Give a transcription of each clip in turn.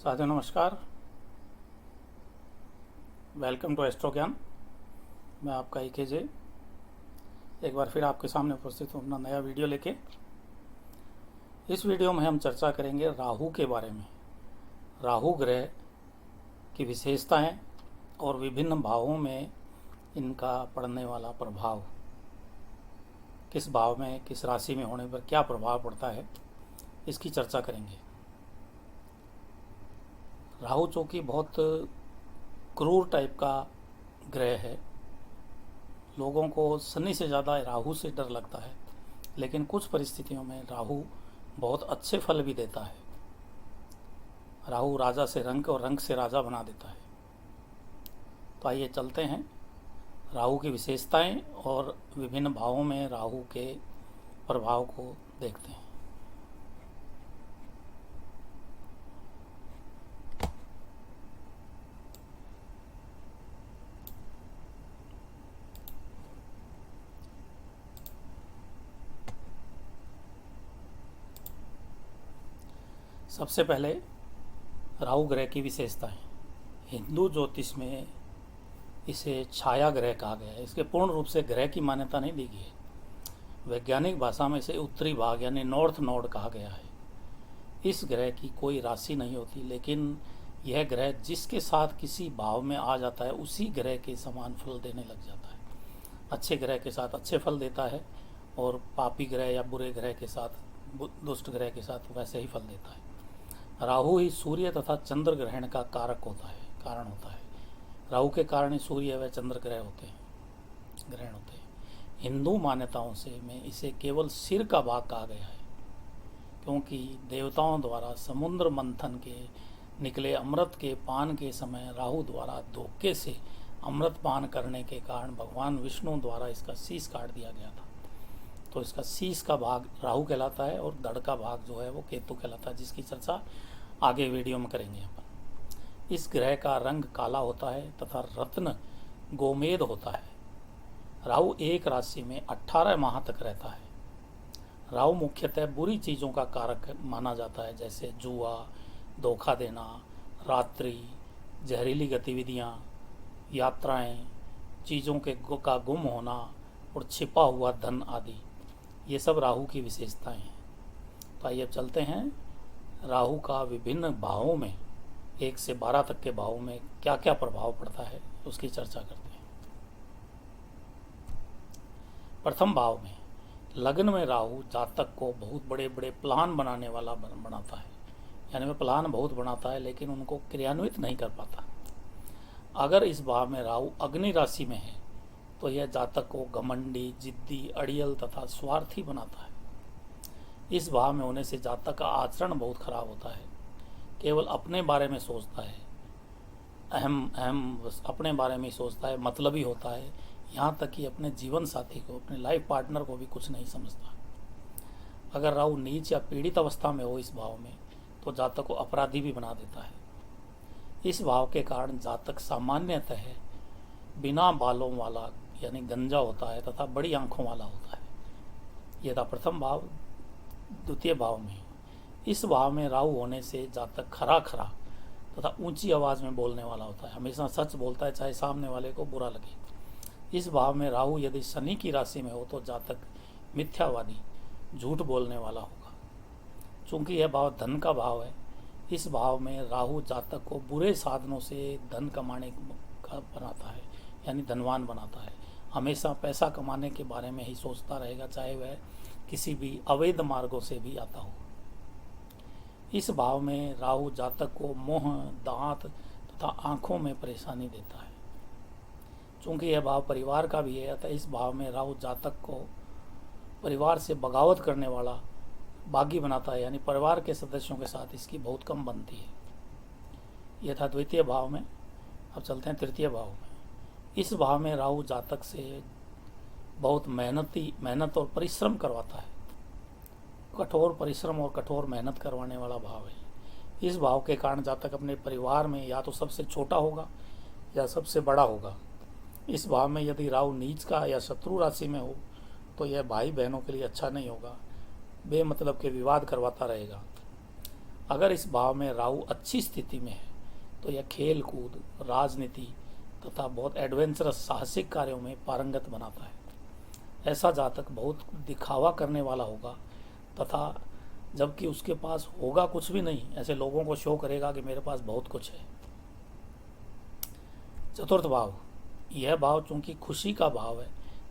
साथियों नमस्कार। Welcome to astro ज्ञान। मैं आपका EKJ एक बार फिर आपके सामने उपस्थित हूँ अपना नया वीडियो लेके। इस वीडियो में हम चर्चा करेंगे राहु के बारे में। राहु ग्रह की विशेषताएं और विभिन्न भावों में इनका पड़ने वाला प्रभाव, किस भाव में किस राशि में होने पर क्या प्रभाव पड़ता है, इसकी चर्चा करेंगे। राहु चूँकि बहुत क्रूर टाइप का ग्रह है, लोगों को शनि से ज़्यादा राहु से डर लगता है, लेकिन कुछ परिस्थितियों में राहु बहुत अच्छे फल भी देता है। राहु राजा से रंक और रंक से राजा बना देता है। तो आइए चलते हैं राहु की विशेषताएं और विभिन्न भावों में राहु के प्रभाव को देखते हैं। सबसे पहले राहु ग्रह की विशेषताएं। हिंदू ज्योतिष में इसे छाया ग्रह कहा गया है। इसके पूर्ण रूप से ग्रह की मान्यता नहीं दी गई है। वैज्ञानिक भाषा में इसे उत्तरी भाग यानी नॉर्थ नोड कहा गया है। इस ग्रह की कोई राशि नहीं होती, लेकिन यह ग्रह जिसके साथ किसी भाव में आ जाता है उसी ग्रह के समान फल देने लग जाता है। अच्छे ग्रह के साथ अच्छे फल देता है और पापी ग्रह या बुरे ग्रह के साथ, दुष्ट ग्रह के साथ वैसे ही फल देता है। राहु ही सूर्य तथा चंद्र ग्रहण का कारक होता है, कारण होता है। राहु के कारण ही सूर्य व चंद्र ग्रहण होते हैं। हिंदू मान्यताओं से में इसे केवल सिर का भाग कहा गया है, क्योंकि देवताओं द्वारा समुद्र मंथन के निकले अमृत के पान के समय राहु द्वारा धोखे से अमृत पान करने के कारण भगवान विष्णु द्वारा इसका शीश काट दिया गया था। तो इसका शीश का भाग राहु कहलाता है और धड़ का भाग जो है वो केतु कहलाता है, जिसकी चर्चा आगे वीडियो में करेंगे अपन। इस ग्रह का रंग काला होता है तथा रत्न गोमेद होता है। राहु एक राशि में 18 माह तक रहता है। राहु मुख्यतः बुरी चीज़ों का कारक माना जाता है, जैसे जुआ, धोखा देना, रात्रि, जहरीली गतिविधियाँ, यात्राएं, चीज़ों का गुम होना और छिपा हुआ धन आदि। ये सब राहु की विशेषताएं हैं। तो आइए अब चलते हैं राहु का विभिन्न भावों में 1 से 12 तक के भावों में क्या क्या प्रभाव पड़ता है उसकी चर्चा करते हैं। प्रथम भाव में लग्न में राहु जातक को बहुत बड़े बड़े प्लान बनाने वाला बनाता है, यानी वह प्लान बहुत बनाता है लेकिन उनको क्रियान्वित नहीं कर पाता। अगर इस भाव में राहु अग्नि राशि में है तो यह जातक को घमंडी, जिद्दी, अड़ियल तथा स्वार्थी बनाता है। इस भाव में होने से जातक का आचरण बहुत खराब होता है। केवल अपने बारे में सोचता है, बस अपने बारे में ही सोचता है, मतलबी होता है। यहाँ तक कि अपने जीवन साथी को, अपने लाइफ पार्टनर को भी कुछ नहीं समझता। अगर राहु नीच या पीड़ित अवस्था में हो इस भाव में तो जातक को अपराधी भी बना देता है। इस भाव के कारण जातक सामान्यतः बिना बालों वाला यानी गंजा होता है तथा बड़ी आंखों वाला होता है। यह था प्रथम भाव। द्वितीय भाव में इस भाव में राहु होने से जातक खरा खरा तथा ऊंची आवाज़ में बोलने वाला होता है। हमेशा सच बोलता है, चाहे सामने वाले को बुरा लगे। इस भाव में राहु यदि शनि की राशि में हो तो जातक मिथ्यावादी, झूठ बोलने वाला होगा। चूँकि यह भाव धन का भाव है, इस भाव में राहु जातक को बुरे साधनों से धन कमाने का बनाता है, यानी धनवान बनाता है। हमेशा पैसा कमाने के बारे में ही सोचता रहेगा, चाहे वह किसी भी अवैध मार्गों से भी आता हो। इस भाव में राहु जातक को मोह, दांत तथा आंखों में परेशानी देता है। चूँकि यह भाव परिवार का भी है, अतः इस भाव में राहु जातक को परिवार से बगावत करने वाला, बागी बनाता है, यानी परिवार के सदस्यों के साथ इसकी बहुत कम बनती है। यह था द्वितीय भाव में। अब चलते हैं तृतीय भाव में। इस भाव में राहु जातक से बहुत मेहनत और परिश्रम करवाता है। कठोर परिश्रम और कठोर मेहनत करवाने वाला भाव है। इस भाव के कारण जातक अपने परिवार में या तो सबसे छोटा होगा या सबसे बड़ा होगा। इस भाव में यदि राहु नीच का या शत्रु राशि में हो तो यह भाई बहनों के लिए अच्छा नहीं होगा। बेमतलब के विवाद करवाता रहेगा। अगर इस भाव में राहु अच्छी स्थिति में है तो यह खेल कूद, राजनीति तथा बहुत एडवेंचरस साहसिक कार्यों में पारंगत बनाता है। ऐसा जातक बहुत दिखावा करने वाला होगा तथा जबकि उसके पास होगा कुछ भी नहीं, ऐसे लोगों को शो करेगा कि मेरे पास बहुत कुछ है। चतुर्थ भाव, यह भाव चूंकि खुशी का भाव है,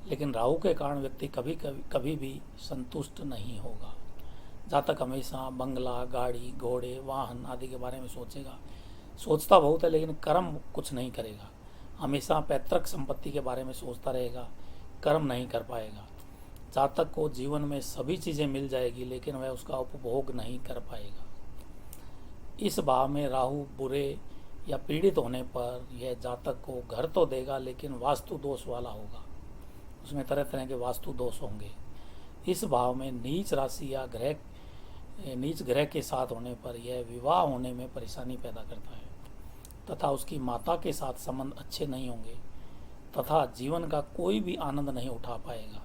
लेकिन राहु के कारण व्यक्ति कभी भी संतुष्ट नहीं होगा। जातक हमेशा बंगला, गाड़ी, घोड़े, वाहन आदि के बारे में सोचेगा। सोचता बहुत है लेकिन कर्म कुछ नहीं करेगा। हमेशा पैतृक संपत्ति के बारे में सोचता रहेगा, कर्म नहीं कर पाएगा। जातक को जीवन में सभी चीज़ें मिल जाएगी लेकिन वह उसका उपभोग नहीं कर पाएगा। इस भाव में राहु बुरे या पीड़ित होने पर यह जातक को घर तो देगा लेकिन वास्तु दोष वाला होगा। उसमें तरह तरह के वास्तु दोष होंगे। इस भाव में नीच राशि या नीच ग्रह के साथ होने पर यह विवाह होने में परेशानी पैदा करता है तथा उसकी माता के साथ संबंध अच्छे नहीं होंगे तथा जीवन का कोई भी आनंद नहीं उठा पाएगा।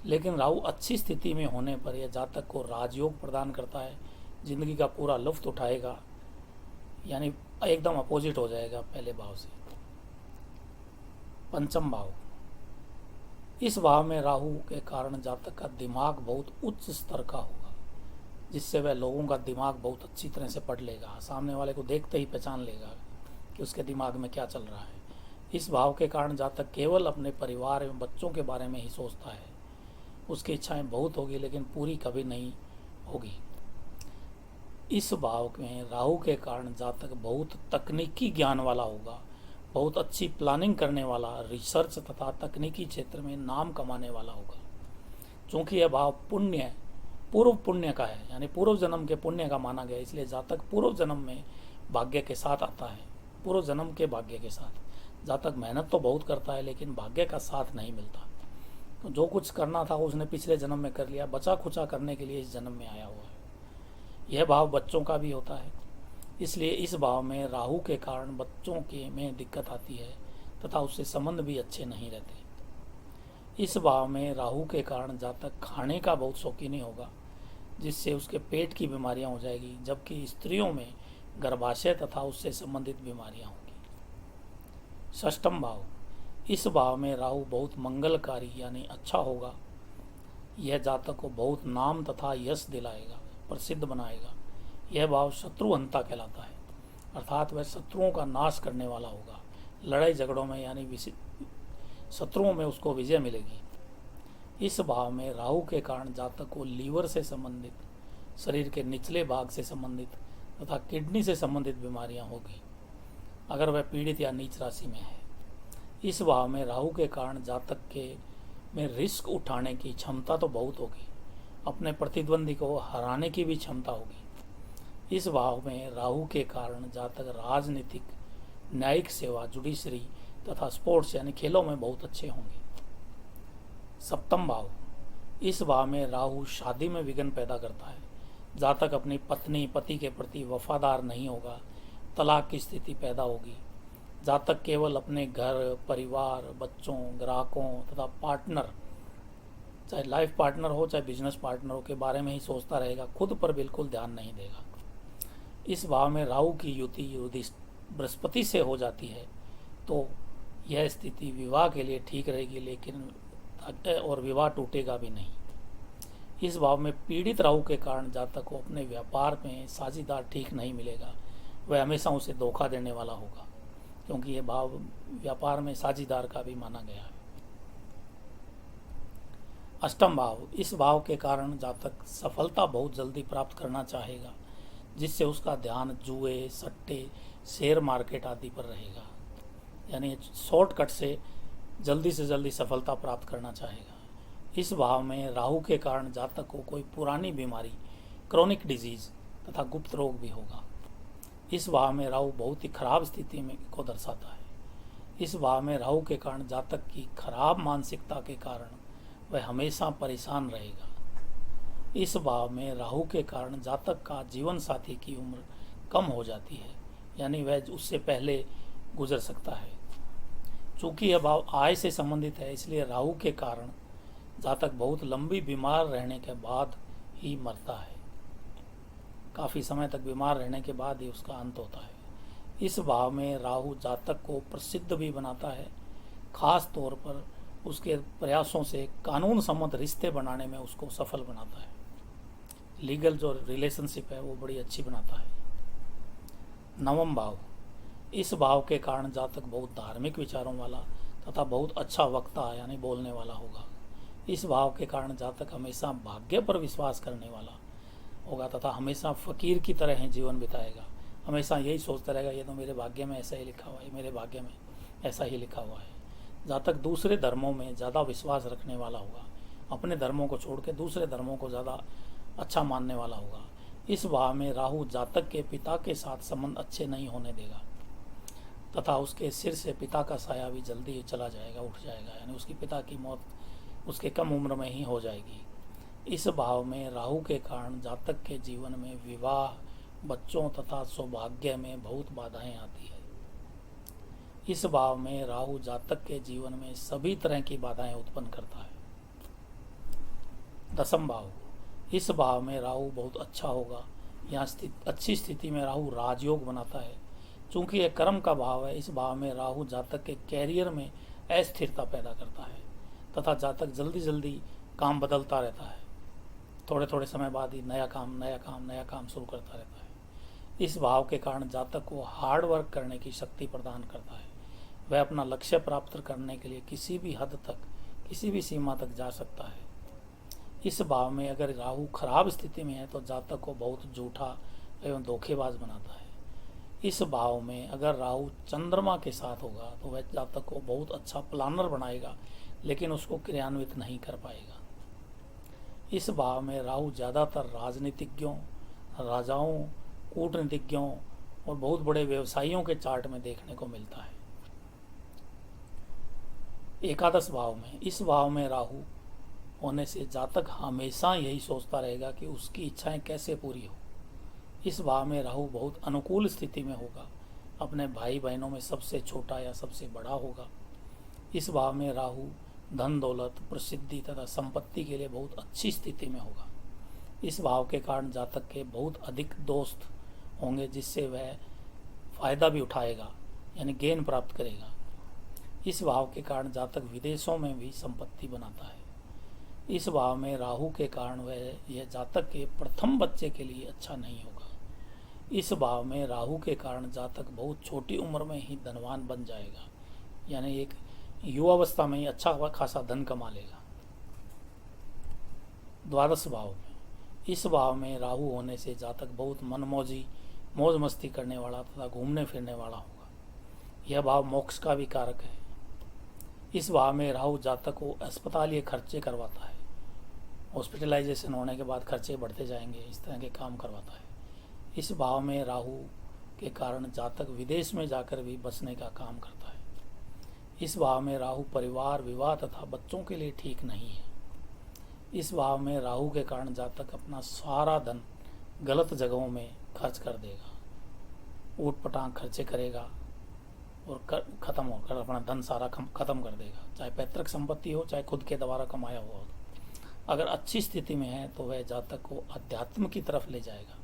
लेकिन राहु अच्छी स्थिति में होने पर यह जातक को राजयोग प्रदान करता है, जिंदगी का पूरा लुत्फ उठाएगा, यानी एकदम अपोजिट हो जाएगा पहले भाव से। पंचम भाव, इस भाव में राहु के कारण जातक का दिमाग बहुत उच्च स्तर का होगा, जिससे वह लोगों का दिमाग बहुत अच्छी तरह से पढ़ लेगा। सामने वाले को देखते ही पहचान लेगा कि उसके दिमाग में क्या चल रहा है। इस भाव के कारण जातक केवल अपने परिवार एवं बच्चों के बारे में ही सोचता है। उसकी इच्छाएं बहुत होगी लेकिन पूरी कभी नहीं होगी। इस भाव में राहु के कारण जातक बहुत तकनीकी ज्ञान वाला होगा, बहुत अच्छी प्लानिंग करने वाला, रिसर्च तथा तकनीकी क्षेत्र में नाम कमाने वाला होगा। चूँकि यह भाव पूर्व पुण्य का है, यानी पूर्व जन्म के पुण्य का माना गया, इसलिए जातक पूर्व जन्म में भाग्य के साथ आता है। पूर्व जन्म के भाग्य के साथ जातक मेहनत तो बहुत करता है लेकिन भाग्य का साथ नहीं मिलता। तो जो कुछ करना था उसने पिछले जन्म में कर लिया, बचा खुचा करने के लिए इस जन्म में आया हुआ है। यह भाव बच्चों का भी होता है, इसलिए इस भाव में राहु के कारण बच्चों के में दिक्कत आती है तथा उससे संबंध भी अच्छे नहीं रहते। इस भाव में राहु के कारण जातक खाने का बहुत शौकीनी होगा, जिससे उसके पेट की बीमारियां हो जाएगी, जबकि स्त्रियों में गर्भाशय तथा उससे संबंधित बीमारियां होंगी। षष्ठम भाव, इस भाव में राहु बहुत मंगलकारी यानी अच्छा होगा। यह जातक को बहुत नाम तथा यश दिलाएगा, प्रसिद्ध बनाएगा। यह भाव शत्रुहंता कहलाता है, अर्थात वह शत्रुओं का नाश करने वाला होगा। लड़ाई झगड़ों में यानी शत्रुओं में उसको विजय मिलेगी। इस भाव में राहु के कारण जातक को लीवर से संबंधित, शरीर के निचले भाग से संबंधित तथा किडनी से संबंधित बीमारियां होगी, अगर वह पीड़ित या नीच राशि में है। इस भाव में राहु के कारण जातक के में रिस्क उठाने की क्षमता तो बहुत होगी, अपने प्रतिद्वंदी को हराने की भी क्षमता होगी। इस भाव में राहु के कारण जातक राजनीतिक, न्यायिक सेवा, जुडिशरी तथा स्पोर्ट्स यानी खेलों में बहुत अच्छे होंगे। सप्तम भाव, इस भाव में राहु शादी में विघ्न पैदा करता है। जातक अपनी पत्नी, पति के प्रति वफादार नहीं होगा, तलाक की स्थिति पैदा होगी। जातक केवल अपने घर, परिवार, बच्चों, ग्राहकों तथा पार्टनर, चाहे लाइफ पार्टनर हो चाहे बिजनेस पार्टनर हो, के बारे में ही सोचता रहेगा, खुद पर बिल्कुल ध्यान नहीं देगा। इस भाव में राहु की युति बृहस्पति से हो जाती है तो यह स्थिति विवाह के लिए ठीक रहेगी, लेकिन और विवाह टूटेगा भी नहीं। इस भाव में पीड़ित राहु के कारण जातक को अपने व्यापार में साझीदार ठीक नहीं मिलेगा, वह हमेशा उसे धोखा देने वाला होगा, क्योंकि यह भाव व्यापार में साझीदार का भी माना गया है। अष्टम भाव, इस भाव के कारण जातक सफलता बहुत जल्दी प्राप्त करना चाहेगा, जिससे उसका ध्यान जुए, सट्टे, शेयर मार्केट आदि पर रहेगा, यानी शॉर्टकट से जल्दी सफलता प्राप्त करना चाहेगा। इस भाव में राहु के कारण जातक को कोई पुरानी बीमारी, क्रोनिक डिजीज तथा गुप्त रोग भी होगा। इस भाव में राहु बहुत ही खराब स्थिति में को दर्शाता है। इस भाव में राहु के कारण जातक की खराब मानसिकता के कारण वह हमेशा परेशान रहेगा। इस भाव में राहु के कारण जातक का जीवन साथी की उम्र कम हो जाती है, यानी वह उससे पहले गुजर सकता है। चूँकि यह भाव आय से संबंधित है, इसलिए राहु के कारण जातक बहुत लंबी बीमार रहने के बाद ही मरता है। काफ़ी समय तक बीमार रहने के बाद ही उसका अंत होता है। इस भाव में राहु जातक को प्रसिद्ध भी बनाता है, खास तौर पर उसके प्रयासों से कानून सम्मत रिश्ते बनाने में उसको सफल बनाता है। लीगल जो रिलेशनशिप है वो बड़ी अच्छी बनाता है। नवम भाव, इस भाव के कारण जातक बहुत धार्मिक विचारों वाला तथा बहुत अच्छा वक्ता यानी बोलने वाला होगा। इस भाव के कारण जातक हमेशा भाग्य पर विश्वास करने वाला होगा तथा हमेशा फकीर की तरह ही जीवन बिताएगा। हमेशा यही सोचता रहेगा ये तो मेरे भाग्य में ऐसा ही लिखा हुआ है, मेरे भाग्य में ऐसा ही लिखा हुआ है। जातक दूसरे धर्मों में ज़्यादा विश्वास रखने वाला होगा, अपने धर्मों को छोड़ के दूसरे धर्मों को ज़्यादा अच्छा मानने वाला होगा। इस भाव में राहु जातक के पिता के साथ संबंध अच्छे नहीं होने देगा तथा उसके सिर से पिता का साया भी जल्दी चला जाएगा, उठ जाएगा, यानी उसकी पिता की मौत उसके कम उम्र में ही हो जाएगी। इस भाव में राहु के कारण जातक के जीवन में विवाह, बच्चों तथा सौभाग्य में बहुत बाधाएं आती है। इस भाव में राहु जातक के जीवन में सभी तरह की बाधाएं उत्पन्न करता है। दसम भाव, इस भाव में राहु बहुत अच्छा होगा। यहाँ अच्छी स्थिति में राहु राजयोग बनाता है। चूंकि यह कर्म का भाव है, इस भाव में राहु जातक के कैरियर में अस्थिरता पैदा करता है तथा जातक जल्दी जल्दी काम बदलता रहता है। थोड़े थोड़े समय बाद ही नया काम शुरू करता रहता है। इस भाव के कारण जातक को हार्ड वर्क करने की शक्ति प्रदान करता है। वह अपना लक्ष्य प्राप्त करने के लिए किसी भी हद तक, किसी भी सीमा तक जा सकता है। इस भाव में अगर राहु खराब स्थिति में है तो जातक को बहुत झूठा एवं धोखेबाज बनाता है। इस भाव में अगर राहु चंद्रमा के साथ होगा तो वह जातक को बहुत अच्छा प्लानर बनाएगा, लेकिन उसको क्रियान्वित नहीं कर पाएगा। इस भाव में राहु ज़्यादातर राजनीतिज्ञों, राजाओं, कूटनीतिज्ञों और बहुत बड़े व्यवसायियों के चार्ट में देखने को मिलता है। एकादश भाव में, इस भाव में राहु होने से जातक हमेशा यही सोचता रहेगा कि उसकी इच्छाएं कैसे पूरी हो। इस भाव में राहु बहुत अनुकूल स्थिति में होगा, अपने भाई बहनों में सबसे छोटा या सबसे बड़ा होगा। इस भाव में राहु धन दौलत, प्रसिद्धि तथा संपत्ति के लिए बहुत अच्छी स्थिति में होगा। इस भाव के कारण जातक के बहुत अधिक दोस्त होंगे, जिससे वह फायदा भी उठाएगा, यानी गेन प्राप्त करेगा। इस भाव के कारण जातक विदेशों में भी संपत्ति बनाता है। इस भाव में राहु के कारण वह यह जातक के प्रथम बच्चे के लिए अच्छा नहीं होगा। इस भाव में राहु के कारण जातक बहुत छोटी उम्र में ही धनवान बन जाएगा, यानी एक युवावस्था में ही अच्छा खासा धन कमा लेगा। द्वादश भाव में, इस भाव में राहु होने से जातक बहुत मनमौजी, मौज मस्ती करने वाला तथा घूमने फिरने वाला होगा। यह भाव मोक्ष का भी कारक है। इस भाव में राहु जातक को अस्पतालीय खर्चे करवाता है। हॉस्पिटलाइजेशन होने के बाद खर्चे बढ़ते जाएंगे, इस तरह के काम करवाता है। इस भाव में राहु के कारण जातक विदेश में जाकर भी बसने का काम करता है। इस भाव में राहु परिवार, विवाह तथा बच्चों के लिए ठीक नहीं है। इस भाव में राहु के कारण जातक अपना सारा धन गलत जगहों में खर्च कर देगा, ऊट पटांग खर्चे करेगा और खत्म होकर अपना धन सारा खत्म कर देगा, चाहे पैतृक संपत्ति हो चाहे खुद के द्वारा कमाया हुआ हो। अगर अच्छी स्थिति में है तो वह जातक को अध्यात्म की तरफ ले जाएगा,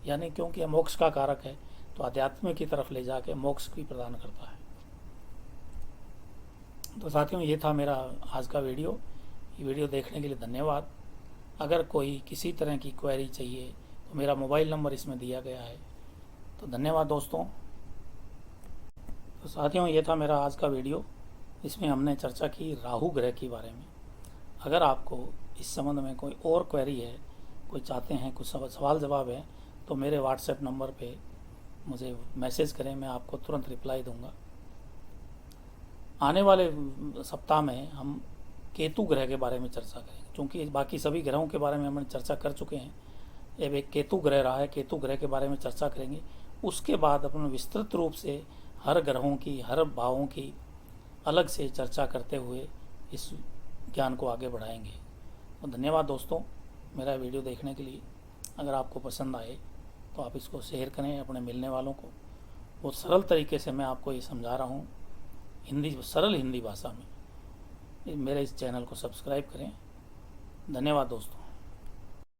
यानी क्योंकि मोक्ष का कारक है तो अध्यात्म की तरफ ले जाके मोक्ष भी प्रदान करता है। तो साथियों, ये था मेरा आज का वीडियो। ये वीडियो देखने के लिए धन्यवाद। अगर कोई किसी तरह की क्वेरी चाहिए तो मेरा मोबाइल नंबर इसमें दिया गया है। तो धन्यवाद दोस्तों। तो साथियों, ये था मेरा आज का वीडियो। इसमें हमने चर्चा की राहु ग्रह के बारे में। अगर आपको इस संबंध में कोई और क्वेरी है, कोई चाहते हैं कुछ सवाल जवाब है, तो मेरे व्हाट्सएप नंबर पे मुझे मैसेज करें, मैं आपको तुरंत रिप्लाई दूंगा। आने वाले सप्ताह में हम केतु ग्रह के बारे में चर्चा करेंगे, क्योंकि बाकी सभी ग्रहों के बारे में हमने चर्चा कर चुके हैं। अब एक केतु ग्रह रहा है, केतु ग्रह के बारे में चर्चा करेंगे। उसके बाद अपन विस्तृत रूप से हर ग्रहों की, हर भावों की अलग से चर्चा करते हुए इस ज्ञान को आगे बढ़ाएंगे। तो धन्यवाद दोस्तों मेरा वीडियो देखने के लिए। अगर आपको पसंद आए तो आप इसको शेयर करें अपने मिलने वालों को। बहुत सरल तरीके से मैं आपको ये समझा रहा हूँ, सरल हिंदी भाषा में। मेरे इस चैनल को सब्सक्राइब करें। धन्यवाद दोस्तों।